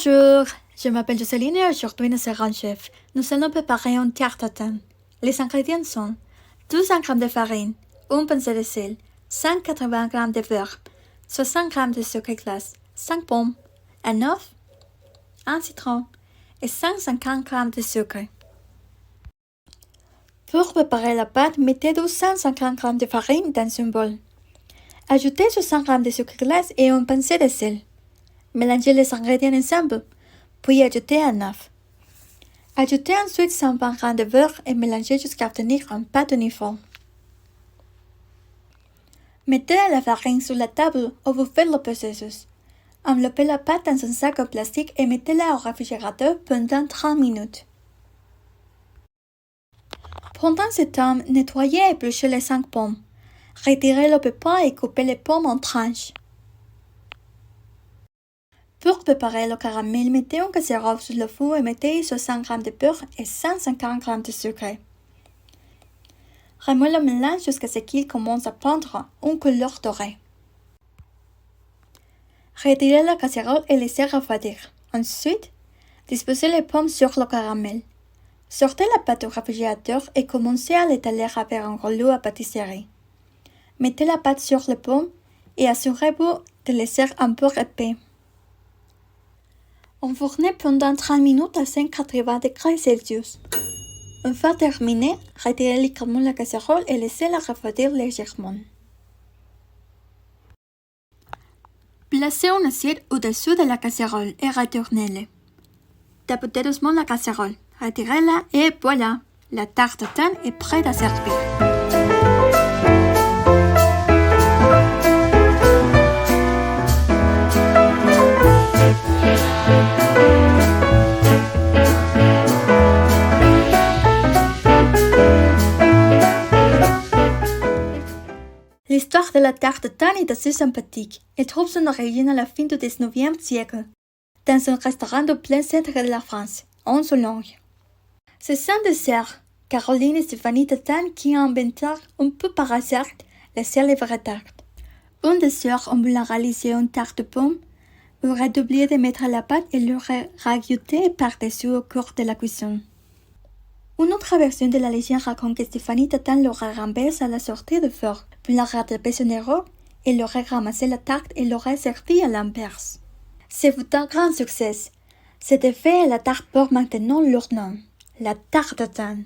Bonjour, je m'appelle Jocelyne et aujourd'hui nous serons chef. Nous allons préparer une tarte tatin. Les ingrédients sont 200 g de farine, une pincée de sel, 180 g de beurre, 60 g de sucre glace, 5 pommes, un œuf, un citron et 150 g de sucre. Pour préparer la pâte, mettez 250 g de farine dans un bol. Ajoutez 60 g de sucre glace et une pincée de sel. Mélangez les ingrédients ensemble, puis ajoutez un œuf. Ajoutez ensuite 120 g de beurre et mélangez jusqu'à obtenir une pâte uniforme. Mettez la farine sur la table où vous faites le processus. Enveloppez la pâte dans un sac en plastique et mettez-la au réfrigérateur pendant 30 minutes. Pendant ce temps, nettoyez et épluchez les 5 pommes. Retirez le pépin et coupez les pommes en tranches. Pour préparer le caramel, mettez une casserole sur le four et mettez 60 g de beurre et 150 g de sucre. Remuez le mélange jusqu'à ce qu'il commence à prendre une couleur dorée. Retirez la casserole et laissez refroidir. Ensuite, disposez les pommes sur le caramel. Sortez la pâte au réfrigérateur et commencez à l'étaler avec un rouleau à pâtisserie. Mettez la pâte sur les pommes et assurez-vous de laisser un peu épais. Enfournez pendant 30 minutes à 180 degrés Celsius. Une fois terminé, retirez librement la casserole et laissez-la refroidir légèrement. Placez une assiette au-dessus de la casserole et retournez-la. Tapotez doucement la casserole, retirez-la et voilà, la tarte tatin est prête à servir. L'histoire de la tarte tatin est assez sympathique. Elle trouve son origine à la fin du XIXe siècle, dans un restaurant du plein centre de la France, en Soulanges. C'est un dessert, Caroline et Stéphanie Tatin, qui ont inventé un peu par hasard la célèbre tarte. Un dessert, on voulait réaliser une tarte de pomme, aurait oublié de mettre la pâte et l'aurait rajoutée par-dessus au cours de la cuisson. Une autre version de la légende raconte que Stéphanie Tatin l'aurait renversée à la sortie du four, puis l'aurait rattrapé son erreur, et l'aurait ramassé la tarte et l'aurait servi à l'inverse. C'est un grand succès. Cet effet, la tarte porte maintenant leur nom, la tarte tatin.